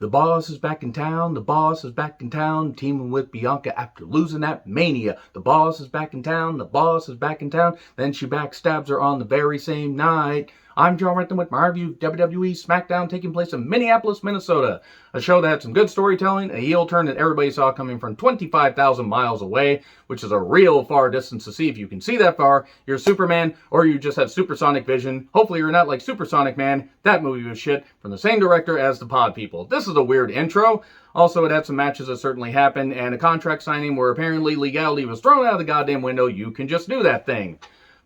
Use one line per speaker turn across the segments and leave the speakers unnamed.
The boss is back in town, the boss is back in town, teaming with Bianca after losing that Mania. The boss is back in town, the boss is back in town, then she backstabs her on the very same night. I'm John Renton with my review of WWE Smackdown taking place in Minneapolis, Minnesota. A show that had some good storytelling, a heel turn that everybody saw coming from 25,000 miles away, which is a real far distance to see. If you can see that far, you're Superman, or you just have supersonic vision. Hopefully you're not like Supersonic Man. That movie was shit, from the same director as The Pod People. This is a weird intro. Also, it had some matches that certainly happened, and a contract signing where apparently legality was thrown out of the goddamn window. You can just do that thing.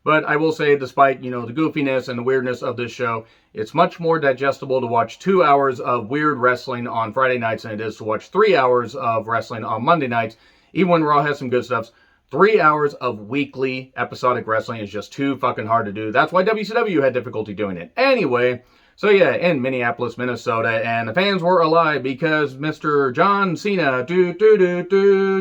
But I will say, despite, the goofiness and the weirdness of this show, it's much more digestible to watch 2 hours of weird wrestling on Friday nights than it is to watch 3 hours of wrestling on Monday nights. Even when Raw has some good stuff, 3 hours of weekly episodic wrestling is just too fucking hard to do. That's why WCW had difficulty doing it. Anyway, so yeah, in Minneapolis, Minnesota, and the fans were alive because Mr. John Cena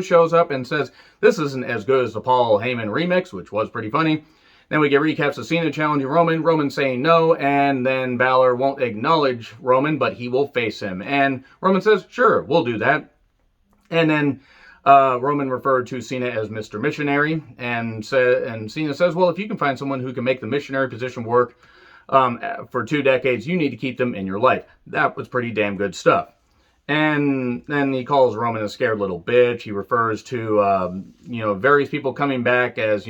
shows up and says, this isn't as good as the Paul Heyman remix, which was pretty funny. Then we get recaps of Cena challenging Roman, Roman saying no, and then Balor won't acknowledge Roman, but he will face him. And Roman says, sure, we'll do that. And then Roman referred to Cena as Mr. Missionary, and Cena says, well, if you can find someone who can make the missionary position work for 2 decades, you need to keep them in your life. That was pretty damn good stuff. And then he calls Roman a scared little bitch. He refers to, various people coming back as,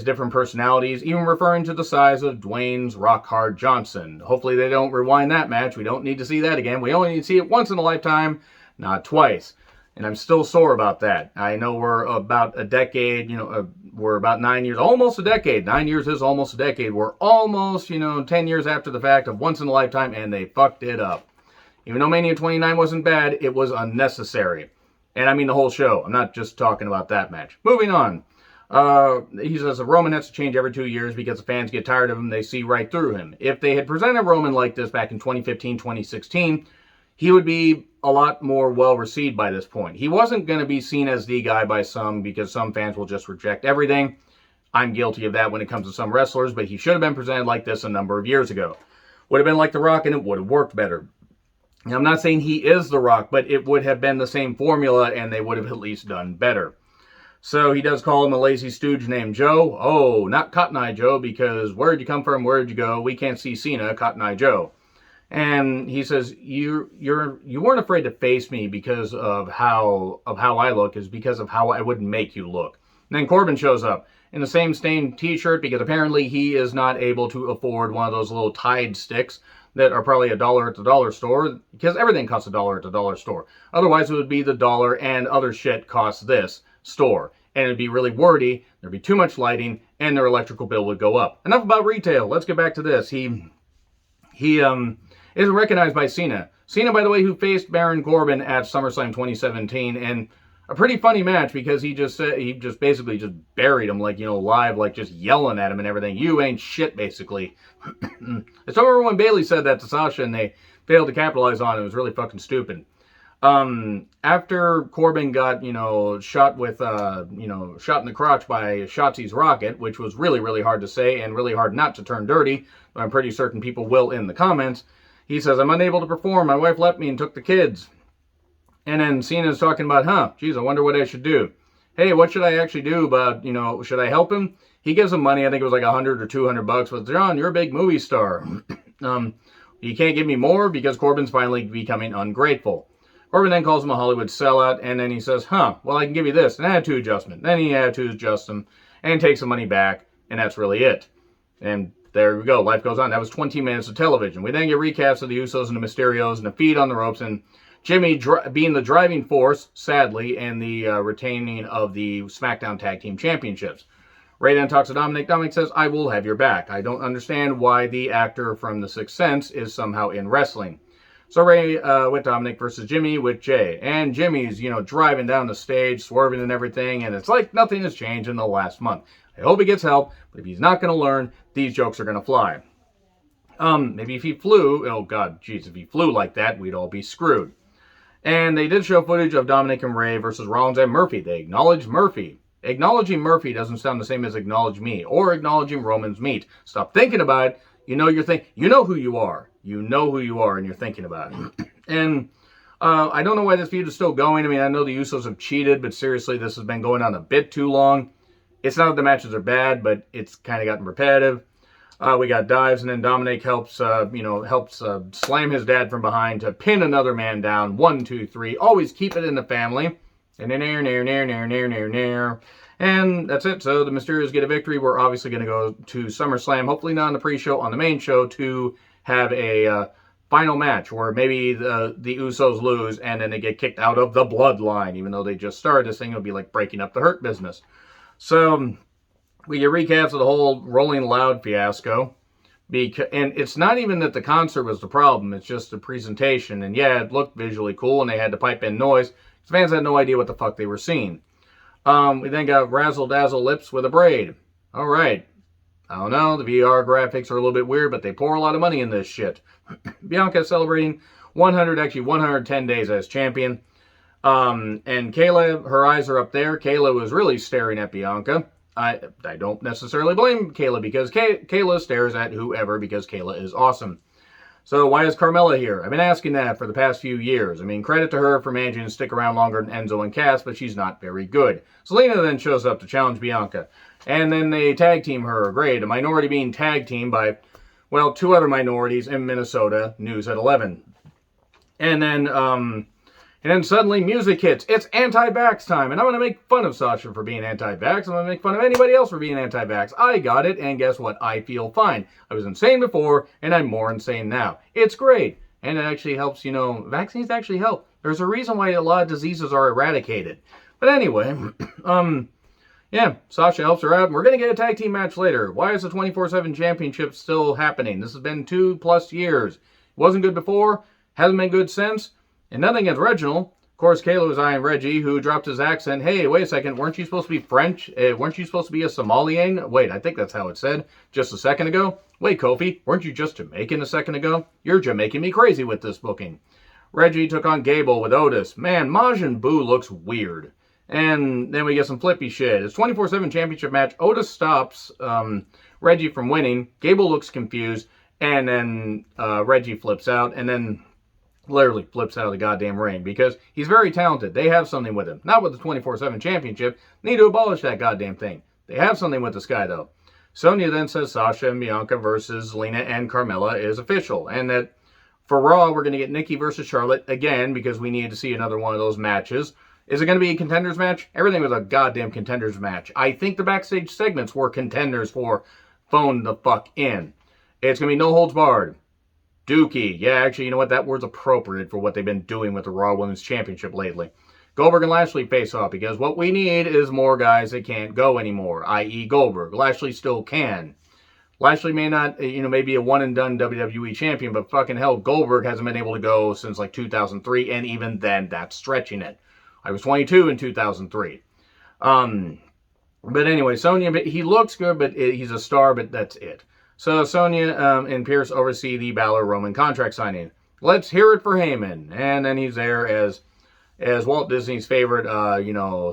different personalities, even referring to the size of Dwayne's Rock Hard Johnson. Hopefully they don't rewind that match. We don't need to see that again. We only need to see it once in a lifetime, not twice. And I'm still sore about that. I know we're about a decade, we're about 9 years, almost a decade. 9 years is almost a decade. We're almost, 10 years after the fact of once in a lifetime, and they fucked it up. Even though Mania 29 wasn't bad, it was unnecessary. And I mean the whole show. I'm not just talking about that match. Moving on. He says Roman has to change every 2 years because the fans get tired of him. They see right through him. If they had presented Roman like this back in 2015, 2016, he would be a lot more well received by this point. He wasn't going to be seen as the guy by some because some fans will just reject everything. I'm guilty of that when it comes to some wrestlers, but he should have been presented like this a number of years ago. Would have been like The Rock, and it would have worked better. Now, I'm not saying he is The Rock, but it would have been the same formula, and they would have at least done better. So he does call him a lazy stooge named Joe. Oh, not Cotton Eye Joe, because where'd you come from? Where'd you go? We can't see Cena, Cotton Eye Joe. And he says, you weren't afraid to face me because of how I look, is because of how I would make you look. And then Corbin shows up in the same stained t-shirt because apparently he is not able to afford one of those little Tide sticks that are probably $1 at the dollar store, because everything costs $1 at the dollar store. Otherwise it would be the dollar and other shit costs this store, and it'd be really wordy, there'd be too much lighting, and their electrical bill would go up. Enough about retail. Let's get back to this. He isn't recognized by Cena. Cena, by the way, who faced Baron Corbin at SummerSlam 2017, and a pretty funny match because he just basically just buried him, like, live, like just yelling at him and everything. You ain't shit, basically. I still remember when Bayley said that to Sasha and they failed to capitalize on it. It was really fucking stupid. After Corbin got, shot with, shot in the crotch by Shotzi's rocket, which was really, really hard to say and really hard not to turn dirty, but I'm pretty certain people will in the comments, he says, I'm unable to perform. My wife left me and took the kids. And then Cena's talking about, geez, I wonder what I should do. Hey, what should I actually do about, should I help him? He gives him money. I think it was like $100 or $200. But John, you're a big movie star. You can't give me more because Corbin's finally becoming ungrateful. Corbin then calls him a Hollywood sellout, and then he says, well, I can give you this, an attitude adjustment. Then he attitude adjusts him and takes the money back, and that's really it. And there we go. Life goes on. That was 20 minutes of television. We then get recaps of the Usos and the Mysterios and the feed on the ropes, and Jimmy being the driving force, sadly, in the retaining of the Smackdown Tag Team Championships. Ray then talks to Dominic. Dominic says, I will have your back. I don't understand why the actor from The Sixth Sense is somehow in wrestling. So Ray with Dominic versus Jimmy with Jay. And Jimmy's, driving down the stage, swerving and everything, and it's like nothing has changed in the last month. I hope he gets help, but if he's not going to learn, these jokes are going to fly. Maybe if he flew, if he flew like that, we'd all be screwed. And they did show footage of Dominic and Ray versus Rollins and Murphy. They acknowledged Murphy. Acknowledging Murphy doesn't sound the same as acknowledge me or acknowledging Roman's meat. Stop thinking about it. You know who you are. You know who you are and you're thinking about it. And I don't know why this feud is still going. I mean, I know the Usos have cheated, but seriously, this has been going on a bit too long. It's not that the matches are bad, but it's kind of gotten repetitive. We got dives, and then Dominic helps slam his dad from behind to pin another man down. 1, 2, 3. Always keep it in the family. And that's it. So the Mysterios get a victory. We're obviously going to go to SummerSlam, hopefully not on the pre-show, on the main show, to have a final match where maybe the Usos lose and then they get kicked out of the Bloodline, even though they just started this thing. It'll be like breaking up the Hurt Business. So we get recaps of the whole Rolling Loud fiasco. And it's not even that the concert was the problem. It's just the presentation. And yeah, it looked visually cool, and they had to pipe in noise. Fans had no idea what the fuck they were seeing. We then got Razzle Dazzle Lips with a braid. All right. I don't know. The VR graphics are a little bit weird, but they pour a lot of money in this shit. Bianca celebrating 110 days as champion. And Kayla, her eyes are up there. Kayla was really staring at Bianca. I don't necessarily blame Kayla, because Kayla stares at whoever because Kayla is awesome. So why is Carmella here? I've been asking that for the past few years. I mean, credit to her for managing to stick around longer than Enzo and Cass, but she's not very good. Selena then shows up to challenge Bianca. And then they tag team her. Great. A minority being tag teamed by, well, 2 other minorities in Minnesota. News at 11. And then suddenly music hits. It's anti-vax time. And I'm going to make fun of Sasha for being anti-vax. I'm going to make fun of anybody else for being anti-vax. I got it, and guess what? I feel fine. I was insane before, and I'm more insane now. It's great. And it actually helps, vaccines actually help. There's a reason why a lot of diseases are eradicated. But anyway, yeah, Sasha helps her out, and we're going to get a tag team match later. Why is the 24/7 championship still happening? This has been 2+ years. It wasn't good before, hasn't been good since. And nothing against Reginald. Of course, Kayla was eyeing Reggie, who dropped his accent. Hey, wait a second. Weren't you supposed to be French? Weren't you supposed to be a Somalian? Wait, I think that's how it said just a second ago. Wait, Kofi, weren't you just Jamaican a second ago? You're just making me crazy with this booking. Reggie took on Gable with Otis. Man, Majin Buu looks weird. And then we get some flippy shit. It's 24/7 championship match. Otis stops Reggie from winning. Gable looks confused. And then Reggie flips out. And then literally flips out of the goddamn ring, because he's very talented. They have something with him. Not with the 24/7 championship. They need to abolish that goddamn thing. They have something with this guy, though. Sonya then says Sasha and Bianca versus Lena and Carmella is official. And that for Raw, we're going to get Nikki versus Charlotte again, because we need to see another one of those matches. Is it going to be a contenders match? Everything was a goddamn contenders match. I think the backstage segments were contenders for Phone the Fuck In. It's going to be no holds barred. Dookie. Yeah, actually, you know what? That word's appropriate for what they've been doing with the Raw Women's Championship lately. Goldberg and Lashley face off, because what we need is more guys that can't go anymore, i.e. Goldberg. Lashley still can. Lashley may not, may be a one-and-done WWE champion, but fucking hell, Goldberg hasn't been able to go since like 2003, and even then, that's stretching it. I was 22 in 2003. But anyway, Sonya, he looks good, but he's a star, but that's it. So Sonya and Pierce oversee the Balor-Roman contract signing. Let's hear it for Heyman. And then he's there as Walt Disney's favorite,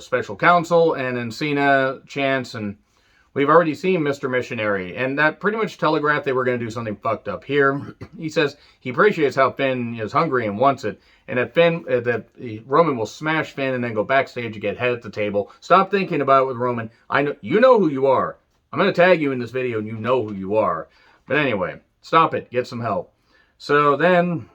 special counsel. And then Cena, Chance, and we've already seen Mr. Missionary. And that pretty much telegraphed they were going to do something fucked up here. He says he appreciates how Finn is hungry and wants it. And that Roman will smash Finn and then go backstage and get head at the table. Stop thinking about it with Roman. I know you know who you are. I'm going to tag you in this video and you know who you are. But anyway, stop it. Get some help. So then,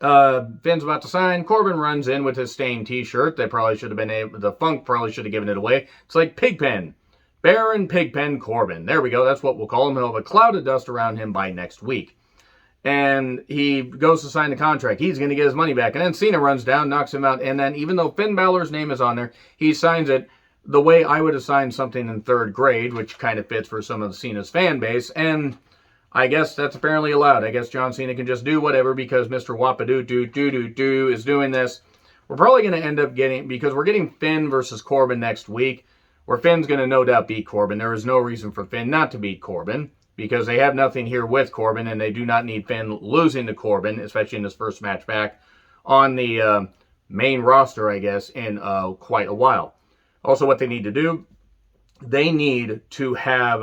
Finn's about to sign. Corbin runs in with his stained t-shirt. They probably should have been the Funk probably should have given it away. It's like Pigpen. Baron Pigpen Corbin. There we go. That's what we'll call him. He'll have a cloud of dust around him by next week. And he goes to sign the contract. He's going to get his money back. And then Cena runs down, knocks him out. And then even though Finn Balor's name is on there, he signs it the way I would have signed something in 3rd grade, which kind of fits for some of Cena's fan base, and I guess that's apparently allowed. I guess John Cena can just do whatever because Mr. Wapadoo is doing this. We're probably going to end up because we're getting Finn versus Corbin next week, where Finn's going to no doubt beat Corbin. There is no reason for Finn not to beat Corbin, because they have nothing here with Corbin, and they do not need Finn losing to Corbin, especially in his first match back on the main roster, I guess, in quite a while. Also, what they need to do, they need to have,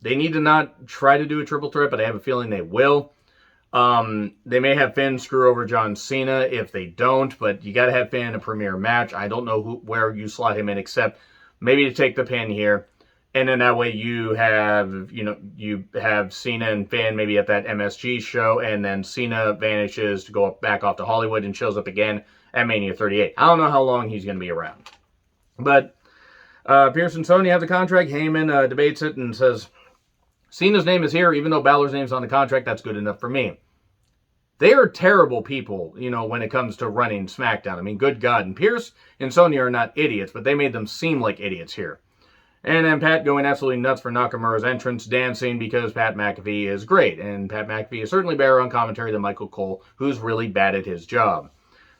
they need to not try to do a triple threat, but I have a feeling they will. They may have Finn screw over John Cena if they don't, but you got to have Finn in a premier match. I don't know where you slot him in, except maybe to take the pin here. And then that way you have Cena and Finn maybe at that MSG show, and then Cena vanishes to go back off to Hollywood and shows up again at Mania 38. I don't know how long he's going to be around. But Pierce and Sony have the contract. Heyman debates it and says, Cena's name is here, even though Balor's name's on the contract, that's good enough for me. They are terrible people, when it comes to running SmackDown. I mean, good God. And Pierce and Sony are not idiots, but they made them seem like idiots here. And then Pat going absolutely nuts for Nakamura's entrance, dancing because Pat McAfee is great. And Pat McAfee is certainly better on commentary than Michael Cole, who's really bad at his job.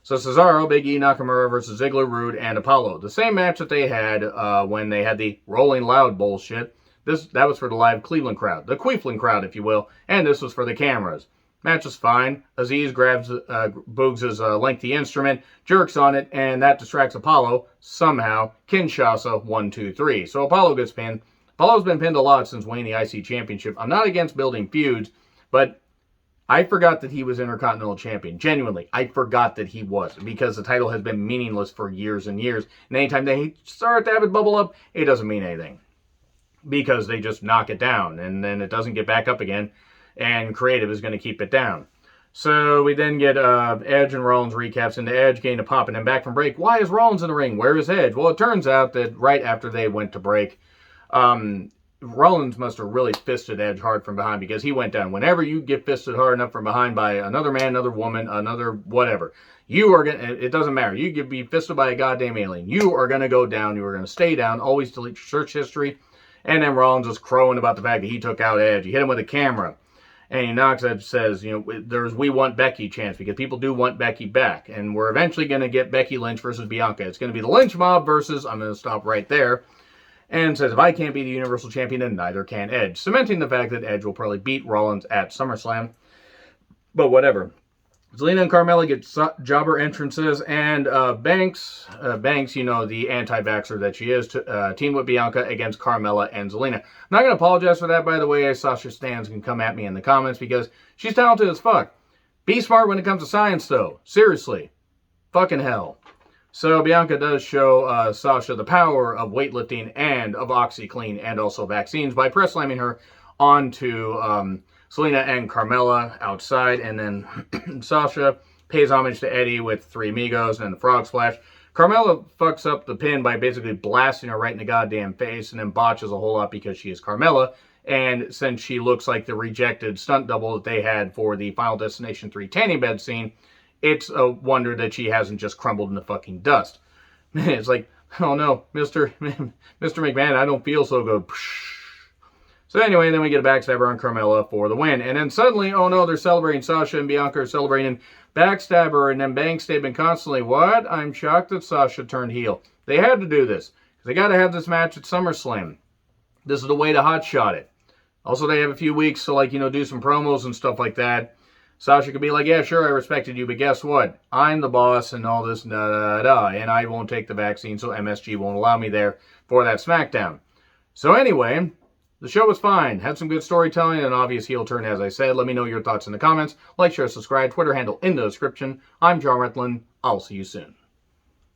So Cesaro, Big E, Nakamura versus Ziggler, Rude, and Apollo. The same match that they had when they had the Rolling Loud bullshit. That was for the live Cleveland crowd, the Queefling crowd, if you will, and this was for the cameras. Match is fine. Aziz grabs Boogs' lengthy instrument, jerks on it, and that distracts Apollo. Somehow, Kinshasa 1, 2, 3. So Apollo gets pinned. Apollo's been pinned a lot since winning the IC Championship. I'm not against building feuds, but I forgot that he was Intercontinental Champion. Genuinely, I forgot that he was, because the title has been meaningless for years and years. And anytime they start to have it bubble up, it doesn't mean anything, because they just knock it down, and then it doesn't get back up again, and creative is going to keep it down. So we then get Edge and Rollins recaps into Edge getting a pop and then back from break. Why is Rollins in the ring? Where is Edge? Well, it turns out that right after they went to break, Rollins must have really fisted Edge hard from behind, because he went down. Whenever you get fisted hard enough from behind by another man, another woman, another whatever, you are going to, it doesn't matter. You could be fisted by a goddamn alien. You are going to go down. You are going to stay down. Always delete your search history. And then Rollins is crowing about the fact that he took out Edge. He hit him with a camera. And he knocks Edge, says, there's We Want Becky chance, because people do want Becky back. And we're eventually going to get Becky Lynch versus Bianca. It's going to be the Lynch Mob versus, I'm going to stop right there. And says, if I can't be the Universal Champion, then neither can Edge. Cementing the fact that Edge will probably beat Rollins at SummerSlam. But whatever. Zelina and Carmella get jobber entrances, and Banks, the anti-vaxxer that she is, team with Bianca against Carmella and Zelina. I'm not going to apologize for that, by the way. Sasha Stans can come at me in the comments, because she's talented as fuck. Be smart when it comes to science, though. Seriously. Fucking hell. So Bianca does show Sasha the power of weightlifting and of OxyClean and also vaccines by press slamming her onto Selena and Carmella outside, and then Sasha pays homage to Eddie with Three Amigos and the Frog Splash. Carmella fucks up the pin by basically blasting her right in the goddamn face, and then botches a whole lot because she is Carmella, and since she looks like the rejected stunt double that they had for the Final Destination 3 tanning bed scene, it's a wonder that she hasn't just crumbled in the fucking dust. It's like, oh no, Mr. McMahon, I don't feel so good. So anyway, then we get a backstabber on Carmella for the win. And then suddenly, oh no, they're celebrating. Sasha and Bianca are celebrating backstabber, and then Banks, they've been constantly, what? I'm shocked that Sasha turned heel. They had to do this, because they got to have this match at SummerSlam. This is the way to hotshot it. Also, they have a few weeks to, do some promos and stuff like that. Sasha could be like, yeah, sure, I respected you, but guess what? I'm the boss and all this, and I won't take the vaccine, so MSG won't allow me there for that SmackDown. So anyway, the show was fine. Had some good storytelling and an obvious heel turn, as I said. Let me know your thoughts in the comments. Like, share, subscribe. Twitter handle in the description. I'm John Retlin. I'll see you soon.